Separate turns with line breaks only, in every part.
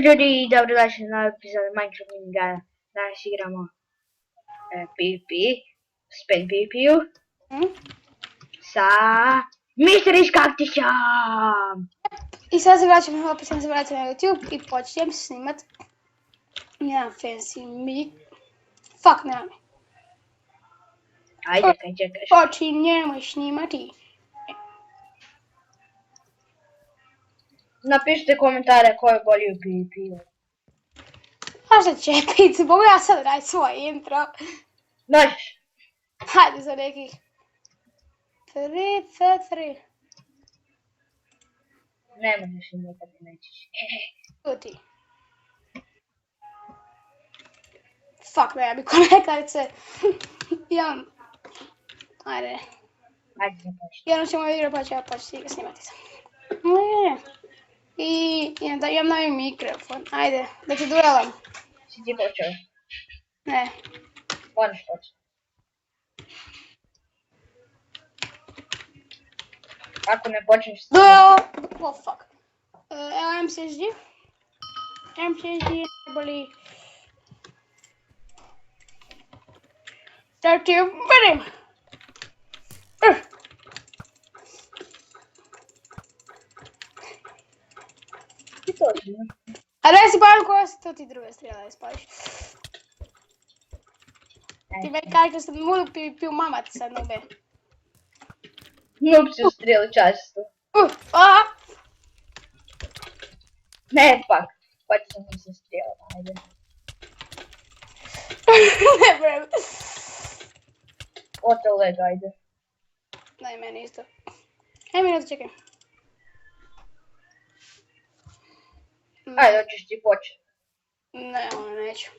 Ljudi, dobrodošli na novi epizod Minecraft minigana. Danas igramo PvP, spin PvP-u, sa Mystery Kaktićom!
I sad se vraćam, opet sam se vratila na YouTube i počnem snimat jedan fancy mic. Fuck, nema mi.
Ajde, kaj čekaš?
Počinjemo snimati.
Napišite komentare ko je bolji u PvP-u.
Možda će pizza, mogu ja sad raditi svoj intro.
Možeš?
Hajde za nekih 3.
Ne možeš i nikad nećeš.
Ljudi. Fuck, nema mi konekarice. Imam. Ajde.
Ajde, započni.
Jednom ćemo igrati pa ću ja početi snimati sam. Ne. I imam novi mikrofon. Ajde, da ti duelam.
Si ti počeo?
Ne.
Moraš početi. Ako ne počneš...
Duel! Oh fuck. Evo MSSG. MSSG je najbolji. Start you, vidim!
Ti to odmah.
A daj si palim koja se to ti druge strijela da spališ. Ti meni kaži da sam mudu piju mamat sad nube.
Noob si ustrijeli často. Ne, pak. Pa ću sam se strijela, ajde.
Ne brem.
Oto leg, ajde.
Daj meni isto. Aj minutu čekaj.
Ajde, hoćeš ti početi.
Ne, ono neću.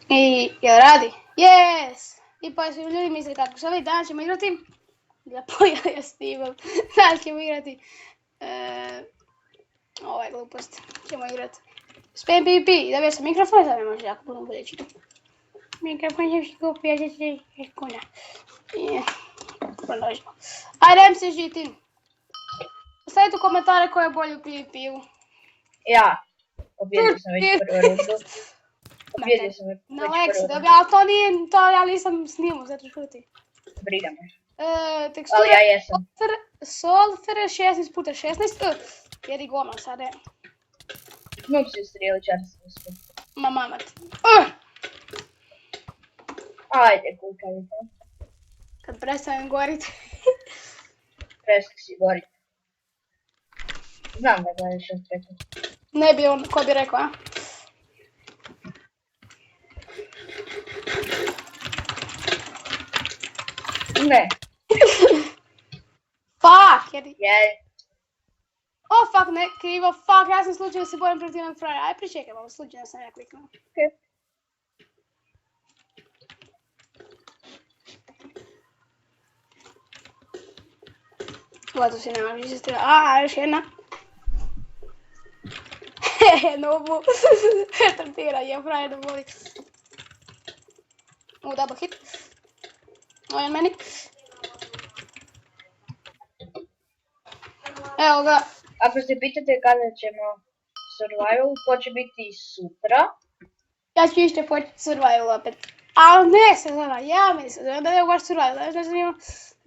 I jel radi? Yes! I pa su ljudi misli kako što vidi, danas ćemo igrati. Ja pojela snimam. Danas ćemo igrati. Ovo je glupost. Ćemo igrati. Spam PvP. Dobio sam mikrofon, sad ne može jako puno bolje čitati. Mikrofon će što kupi, ja će se kuna. Pronažimo. Ajde, MSG tim. Ostavite u komentare ko je bolji u PvP-u.
Ja. Pobjedio sam već prvu rundu. Pobjedio sam već
Na
prvu
Lexi,
rundu.
dobro, ali to nije, to ja nisam snimao, zato šuti.
Briga me.
Tekstura
Ali ja jesam.
Solfer 16x16, jedi goma sad je.
Noob si ustrijeli často.
Ma mamat.
Ajde, kukavite.
Kad prestanem gorit.
Presti si gorit. Znam da gledaš od preko.
Ne bi on, ko bi rekao, a?
Ne.
Fuck, jedi.
Je.
Oh fuck, ne, krivo, fuck, ja sam slučajno se borim protiv jednog frajera. Aj pričekaj malo, slučajno sam ja kliknuo.
Okej.
Gotovo si nema više stila. A, još jedna. Hehe, nobu. Tratira je frajer da voli. Double hit. Ovo je meni. Evo ga.
Ako se pitate kada ćemo survival, to će biti sutra.
Ja ću ište početi survival opet. Ali ne sezona, ja meni sezona, da ne baš survival. Znaš da imam,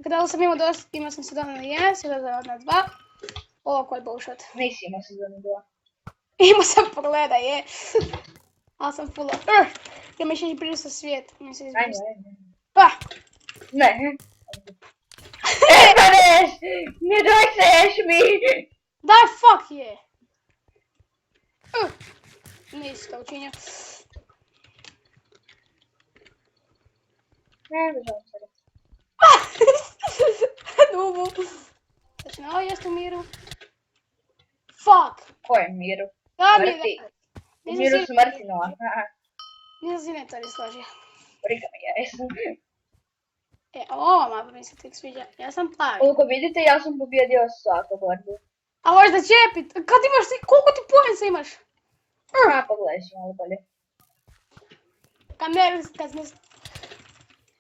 kada sam imao dosta, imao sam sezona na 1, sezona na 2. Ovo koji bullshit.
Nisi imao sezonu 2.
Imao sam pogleda, je. Ali sam full of... Ja mi še izbrisao svijet.
Ajde, ajde.
Pa!
Ne. Evaneš! Ne dođeš mi!
Daj fuck je! Nisi to učinio.
Ne, državam se.
Nubu. Znači, na ovo jest u miru. Fuck!
Ko je Miru?
Da mi
Smrti.
je...
Miru Smrtinova.
Nisam si ne to ni složio.
Briga me, ja jesam.
Ova mapa mi se tek sviđa. Ja sam plavi.
Koliko vidite, ja sam pobjedio svaku borbu.
A možda čepit. Kad imaš, koliko ti pojenca imaš?
Pogledaj si malo bolje.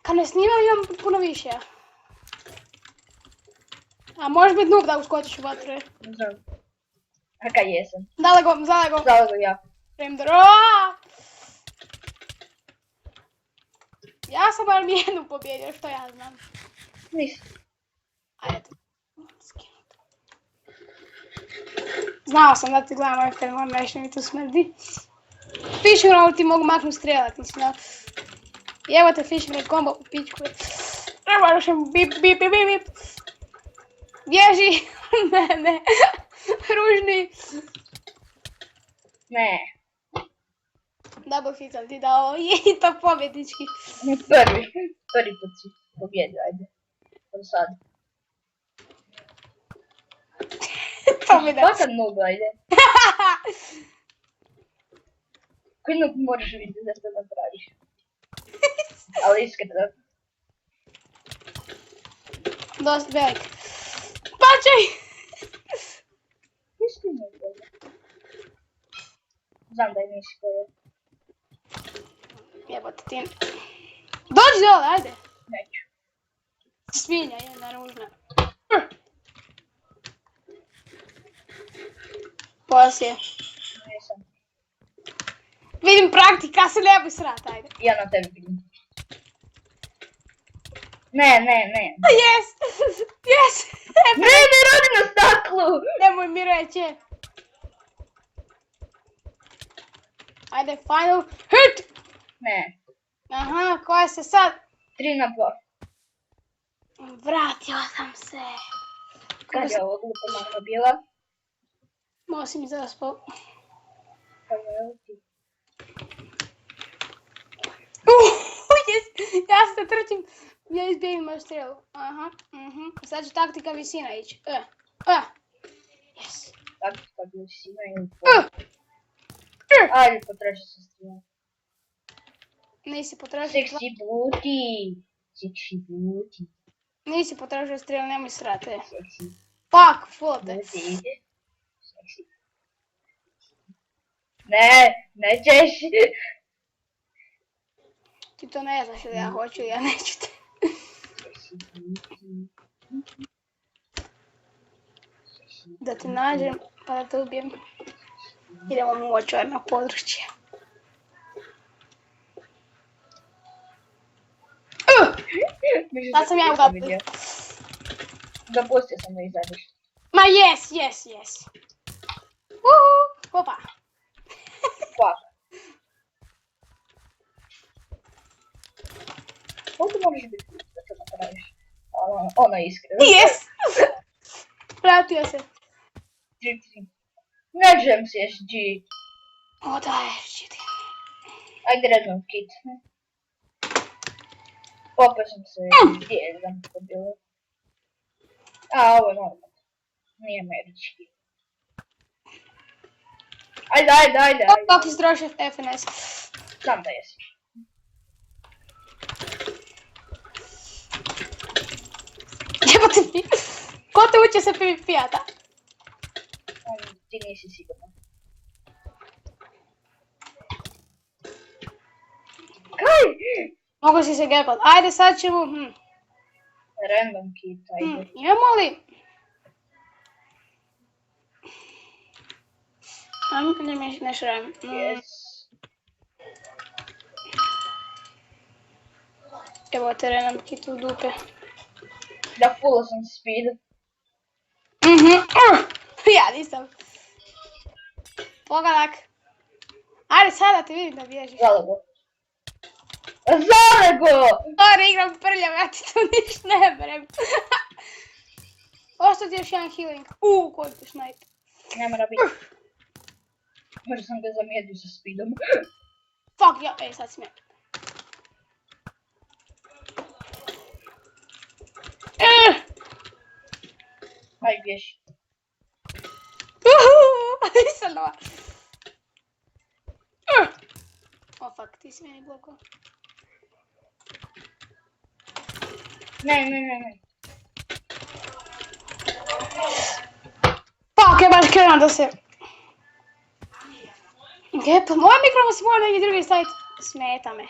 Kad ne snimam imam puno više. A može biti noob da uskočiš u vatru, je?
Ne znam. A kaj jesam?
Zalego.
Zalego ja.
Premdro. Ja sam bar jednu pobjedio, što ja znam.
Nisam.
Ajde. Znao sam da ti gledam ovaj film, moram reći mi tu smrdi. Fishing rod ti mogu maknu strelat, mislim da... Evo te fishing rod combo u pičku. Evo još bip. Bježi! Ne. Ružni.
Ne.
Double hit sam ti dao i to pobjednički.
Prvi put si pobjedio, ajde. Od sad.
To mi da.
Fakat noob, ajde. Koji noob moraš vidjeti da to napraviš? Ali iskreno.
Dosta velik. Pačaj!
Isti noob, ajde. Znam da je nisi koji.
Jebote ti. Dođi dole, ajde.
Neću.
Svinja jedna ružna. Poslije.
Nisam.
Vidim praktika, se ne bi srat, ajde.
Ja na tebi vidim. Ne.
Yes!
Ne radi na staklu!
Nemoj mi reći. Ajde, final hit!
Ne.
Aha, koja se sad?
3 na 2.
Vratio sam se.
Kad je ovo glupa mama bila?
Malo si mi zaspao.
Kad je ovo ti?
Yes! Ja se trčim. Ja izbjegim moju strelu. Aha, sad će taktika visina ići. Yes.
Taktika visina ili ajde, potraži se strela.
Nisi potražio
Seksi booty.
Nisi potražio strelu, nemoj srate.
Seksi
Fuck, flote.
booty. Seksi. Ne ćeš.
Ti to ne znaš ili ja hoću ili ja neću te.
Seksi booty.
Da te nađem pa da te ubijem. Idemo u močvarno područje. Sad sam ja ugatila.
Dopustio sam da izađeš.
Ma yes. Opa.
Fuck. Koliko možeš biti da to napraviš? Ono je iskreno.
Yes! Vratio se.
Ne želim si SG.
O da je, šiti.
Ajde redno kit. Popao sam se gdje je znam to bilo. A, ovo je normalno. Nije američki. Ajde.
Kako izdrašio FNS.
Znam da jesi.
Jebote mi. Ko te uče se PvP-ata?
Ti nisi sigurno. Kaj?
Mogu si se gepat. Ajde sad ćemo...
Random kit, ajde.
Imamo li? Ne mi ne šrajem.
Yes.
Evo te random kit u dupe.
Da full sam speed.
Ja nisam. Pogodak. Ajde sada te vidim da bježiš.
Zalego!
Sorry, igram prljav, ja ti tu niš ne berem. Ostao ti još jedan healing. Koji ti snipe.
Ne mora biti. Možda sam ga zamijedio sa speedom.
Fuck, ja, sad si me.
Aj, bježi.
Nisam nova. O fuck, ti si meni blokao.
Ne.
Fuck, ja baš krenuo da se... Gepa, moj mikrofon se mora neki drugi staviti. Smeta me.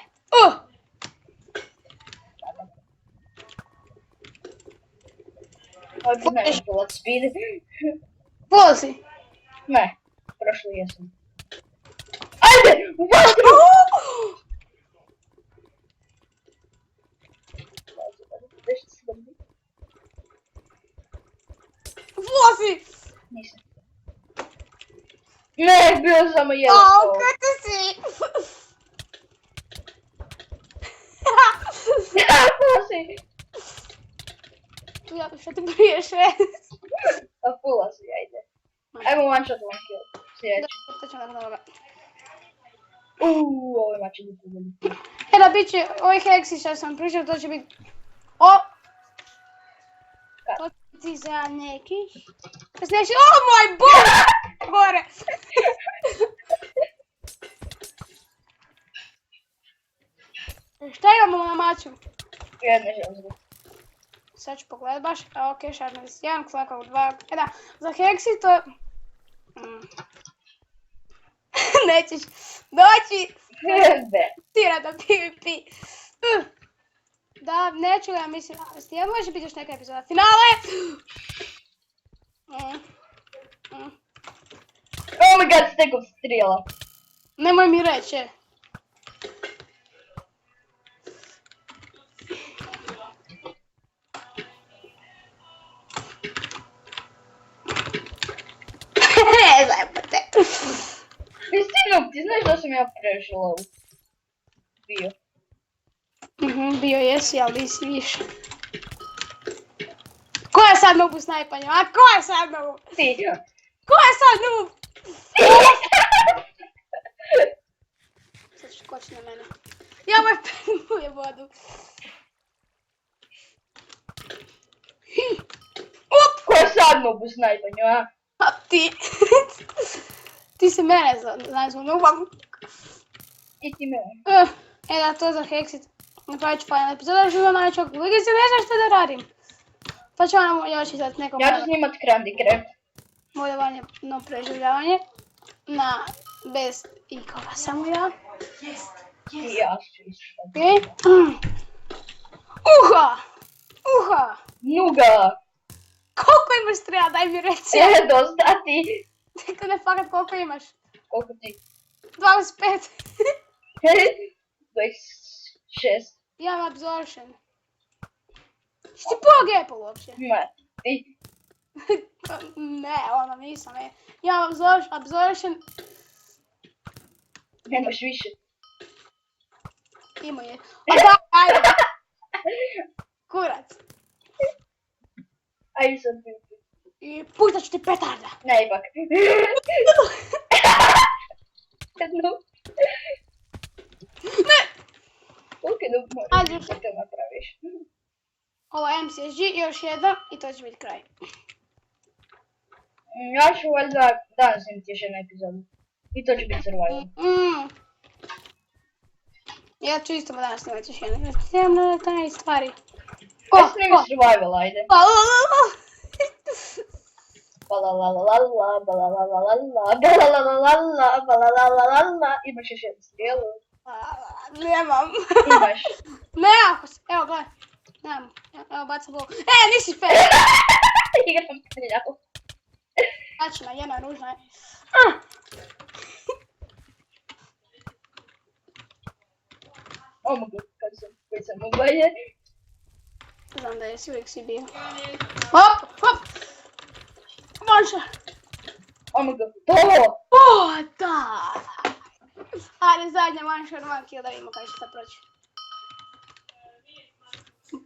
Opet nema bullet speed.
Full si.
Ne, prošli jesam. Ajde, u vatru! Nešto se dobi.
Full si.
Nisam. Ne, bio samo jedan
Au,
to.
kako si?
Pula si.
Tu ja što ti prije 6.
A pula si, ajde. Ajmo one shot, one kill. Sljedeći.
To ćemo nakon ovoga.
Ovo mač je biti veliki.
E da bit će, ovi heksi što sam pričao, to će biti... O! To će biti za neki... Sljedeći, oh moj bog! Gore! Šta imamo na maču?
Jedna želzga.
Sad ću pogledat baš, a ok, Sharpness 1, Klakav 2, e da, za heksi to... Nećeš doći,
Ne.
tira da PvP. Da, neću ga, mislim, Stijan, može biti još neka epizoda. Finale!
Oh my god, stekov strijela.
Nemoj mi reći, e. Zajebate.
Istinu, ti znaš da sam ja prežila u bio.
Bio jesi, ali nisi više. Ko je sad noob u snajpanju, a? Ko je sad noob?
Ti.
Ko je sad noob? Sad ću skoči na mene. Ja moj penuje vodu.
Ko je sad noob u snajpanju, a?
A ti? Ti si mene nazvao noobom.
I ti mene.
E da, to za Hexit. Napravit ću final epizoda, živio najčog u Ligici, ne znam što da radim. Pa ću vam još izdat neko
Ja ću snimat Candy Crush.
moljevanje, no preživljavanje. Bez ikoga, samo ja.
I ja ću isto.
Okej. Uha! Uha!
Nuga!
Koliko imaš strela, daj mi reci.
Dosta ti.
Tako ne fakat koliko imaš.
Koliko ti?
25.
26.
Ja imam absorption. Što ti pog Apple uopće?
Ne. Ti.
Ne, ono nisam. Ja imam absorption.
Nemaš više.
Imao je. O da, ajde. Kurac.
Ajde sad ti.
I puštat ću ti petarda.
Ne, ipak. Jednu.
Ne!
Koliko je dobro
Ajde.
možeš da to napraviš?
Ovo je MCSG i još jedan i to će biti kraj.
Ja ću valjda danas snimiti još jednu epizodu. I to će biti survival.
Ja ću isto danas snimati još jednu. Imam na taj stvari.
Ja snimi survival, ajde. Balalalalala, balalalalala, balalalalala, balalalalala. Imaš još jednu strijelu.
Nemam.
Imaš.
Ne, ako se, evo gledaj. Nemam, evo bacam bol. Nisi fair.
Igram streljavu.
Tačna, jedna ružna je.
Oh my god, kad sam ubalje.
Znam da jesi, uvijek si bio. Hop, hop. Može.
Oh my god, to!
O, da. Ajde, zadnja one shot, one kill, da vidimo kada će to proći.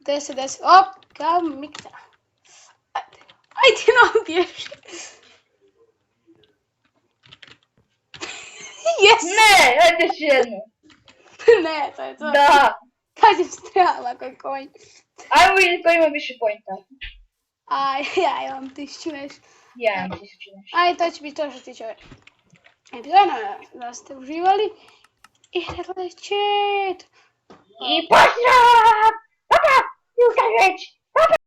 10, op, kao mikta. Ajde, no, bježi. Yes!
Ne, ajde još jednu.
Ne, to je to.
Da.
Kad je strela koji konj.
Ajmo vidjeti ko ima više pointa.
Aj, ja imam 1000 nešto.
Ja imam 1000 nešto.
Aj, to će biti to što tiče ove epizode, da ste uživali. I reći.
I pozdrav! Papa! Ljuka reći!